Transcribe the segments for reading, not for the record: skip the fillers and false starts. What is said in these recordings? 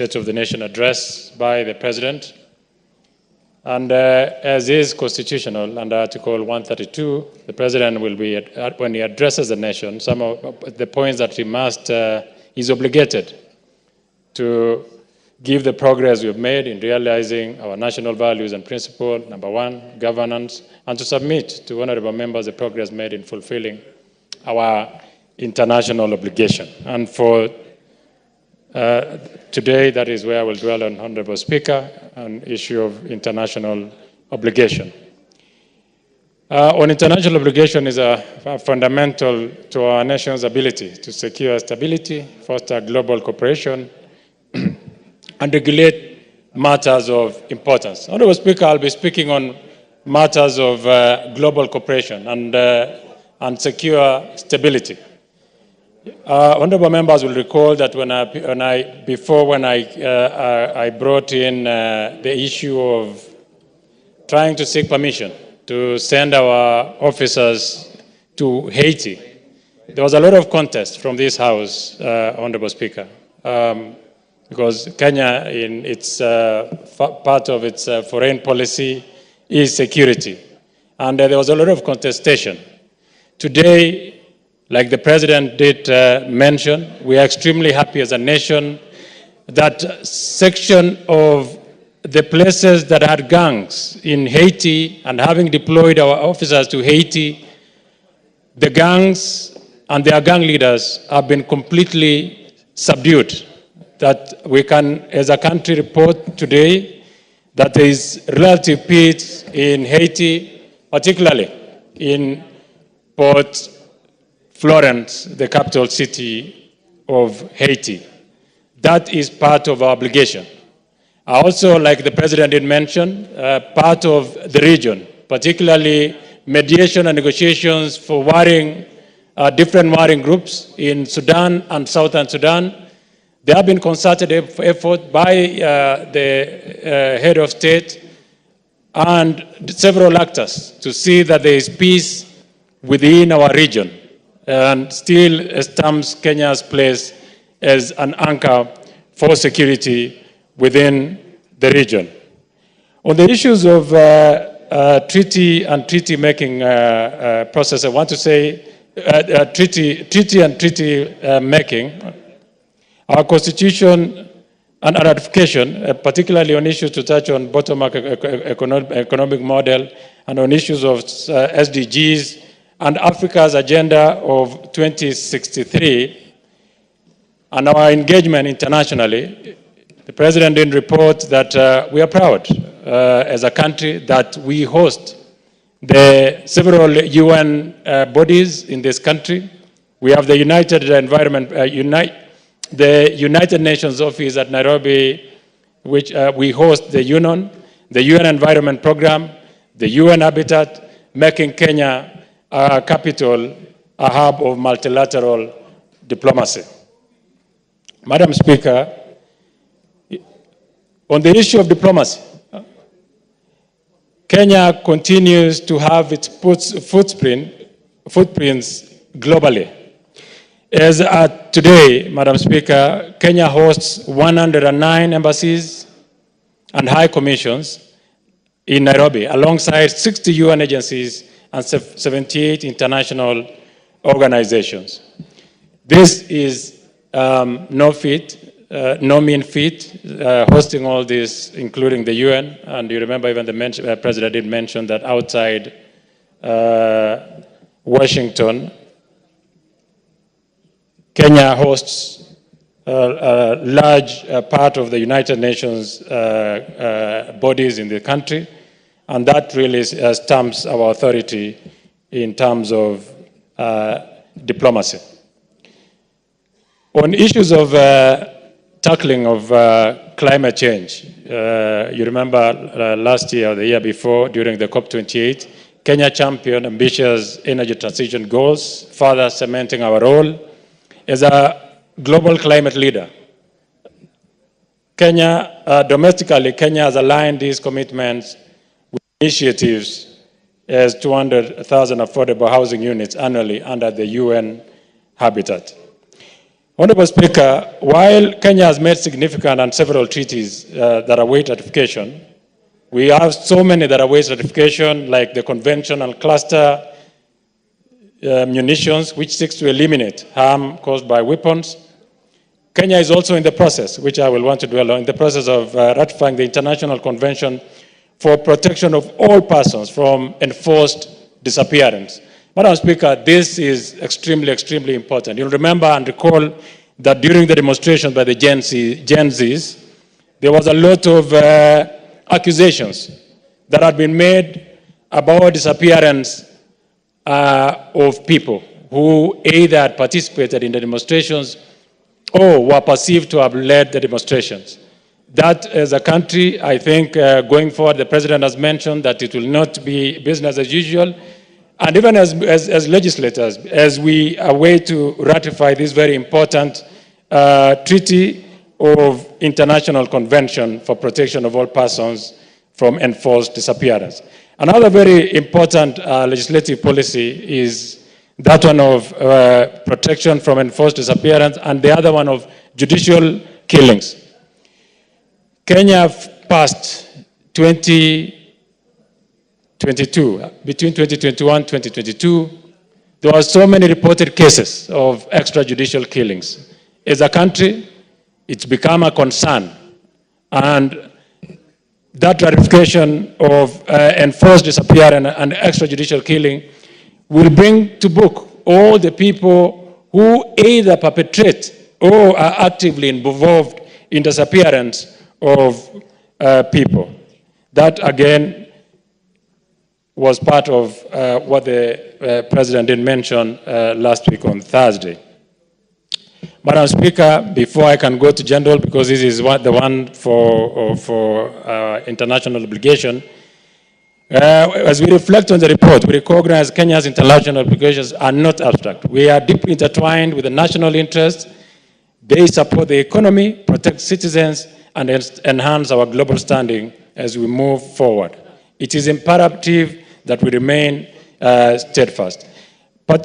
State of the Nation address by the President. And as is constitutional under Article 132, the President will be, when he addresses the nation, some of the points that he must, is obligated to give the progress we've made in realizing our national values and principles, number one, governance, and to submit to honorable members the progress made in fulfilling our international obligation. And for today, that is where I will dwell on, Honorable Speaker, an issue of international obligation. On international obligation is fundamental to our nation's ability to secure stability, foster global cooperation, and regulate matters of importance. Honorable Speaker, I'll be speaking on matters of global cooperation and secure stability. Honorable members will recall that when I brought in the issue of trying to seek permission to send our officers to Haiti, there was a lot of contest from this House, Honorable Speaker, because Kenya, in its part of its foreign policy, is security, and there was a lot of contestation. Today, like the President did mention, we are extremely happy as a nation that section of the places that had gangs in Haiti, and having deployed our officers to Haiti, the gangs and their gang leaders have been completely subdued. That we can, as a country, report today that there is relative peace in Haiti, particularly in Port Florence, the capital city of Haiti. That is part of our obligation. Also, like the President did mention, part of the region, particularly mediation and negotiations for warring, different warring groups in Sudan and Southern Sudan. There have been concerted efforts by the head of state and several actors to see that there is peace within our region, and still stamps Kenya's place as an anchor for security within the region. On the issues of treaty and treaty-making process, I want to say treaty and treaty-making, our Constitution and ratification, particularly on issues to touch on bottom-up economic model and on issues of SDGs, and Africa's Agenda of 2063, and our engagement internationally. The President did report that we are proud as a country that we host the several UN bodies in this country. We have the the United Nations office at Nairobi, which we host the UN Environment Program, the UN Habitat, making Kenya a capital, a hub of multilateral diplomacy. Madam Speaker, on the issue of diplomacy, Kenya continues to have its footprints globally. As today, Madam Speaker, Kenya hosts 109 embassies and high commissions in Nairobi, alongside 60 UN agencies and 78 international organizations. This is no mean feat, hosting all this, including the UN. And you remember even the President did mention that outside Washington, Kenya hosts a large part of the United Nations bodies in the country, and that really stamps our authority in terms of diplomacy. On issues of tackling of climate change, you remember last year or the year before, during the COP28, Kenya championed ambitious energy transition goals, further cementing our role as a global climate leader. Domestically, Kenya has aligned these commitments with initiatives as 200,000 affordable housing units annually under the UN Habitat. Honorable Speaker, while Kenya has made significant and several treaties that await ratification, we have so many that await ratification, like the Convention on Cluster Munitions, which seeks to eliminate harm caused by weapons. Kenya is also in the process, which I will want to dwell on, in the process of ratifying the International Convention for Protection of All Persons from Enforced Disappearance. Madam Speaker, this is extremely, extremely important. You'll remember and recall that during the demonstration by the Gen Zs, there was a lot of accusations that had been made about disappearance of people who either had participated in the demonstrations or were perceived to have led the demonstrations. That as a country, I think going forward, the President has mentioned that it will not be business as usual. And even as legislators, as we await to ratify this very important treaty of International Convention for Protection of All Persons from Enforced Disappearance. Another very important legislative policy is that one of protection from enforced disappearance, and the other one of judicial killings. Kenya passed 2022, between 2021 and 2022, there were so many reported cases of extrajudicial killings. As a country, it's become a concern, and that ratification of enforced disappearance and extrajudicial killing will bring to book all the people who either perpetrate or are actively involved in disappearance of people. That, again, was part of what the President did mention last week on Thursday. Madam Speaker, before I can go to general, because this is the one for international obligation, as we reflect on the report, we recognize Kenya's international obligations are not abstract. We are deeply intertwined with the national interest. They support the economy, protect citizens, and enhance our global standing as we move forward. It is imperative that we remain steadfast. But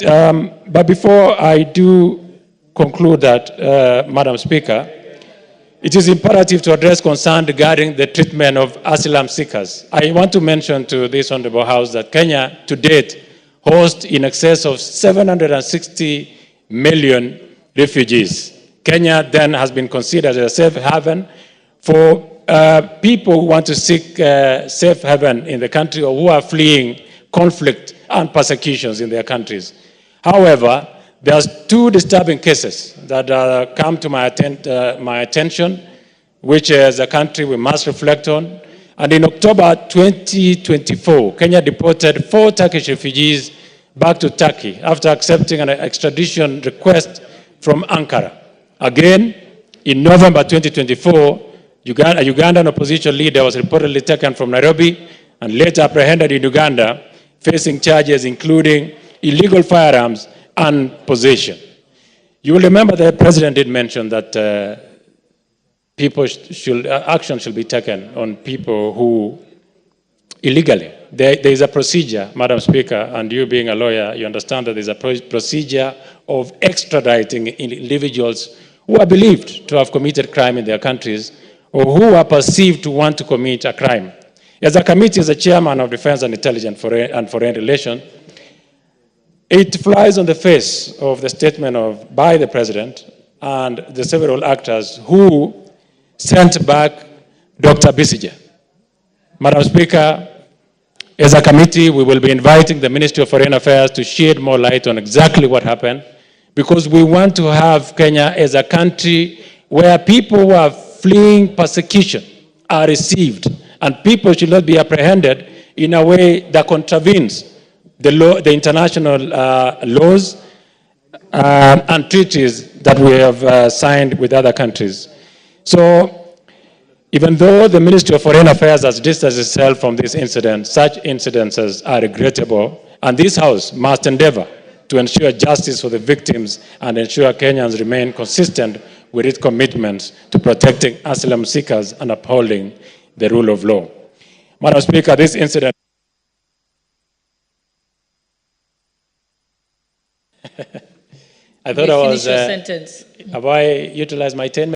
before I do conclude that, Madam Speaker, it is imperative to address concern regarding the treatment of asylum seekers. I want to mention to this Honorable House that Kenya, to date, hosts in excess of 760 million refugees. Kenya then has been considered a safe haven for people who want to seek safe haven in the country or who are fleeing conflict and persecutions in their countries. However, there's two disturbing cases that come to my attention, which as a country we must reflect on. And in October 2024, Kenya deported 4 Turkish refugees back to Turkey after accepting an extradition request from Ankara. Again, in November 2024, a Ugandan opposition leader was reportedly taken from Nairobi and later apprehended in Uganda, facing charges including illegal firearms and possession. You will remember the President did mention that action should be taken on people who illegally. There is a procedure, Madam Speaker, and you being a lawyer, you understand that there's a procedure of extraditing individuals who are believed to have committed crime in their countries or who are perceived to want to commit a crime. As a committee, as a chairman of Defense and Intelligence and Foreign Relations, it flies on the face of the statement by the President and the several actors who sent back Dr. Besigye. Madam Speaker, as a committee, we will be inviting the Ministry of Foreign Affairs to shed more light on exactly what happened, because we want to have Kenya as a country where people who are fleeing persecution are received, and people should not be apprehended in a way that contravenes the international laws and treaties that we have signed with other countries. So, even though the Ministry of Foreign Affairs has distanced itself from this incident, such incidences are regrettable, and this House must endeavor to ensure justice for the victims and ensure Kenyans remain consistent with its commitments to protecting asylum seekers and upholding the rule of law. Madam Speaker, this incident I thought I was. Finish your sentence. Have I utilized my 10 minutes?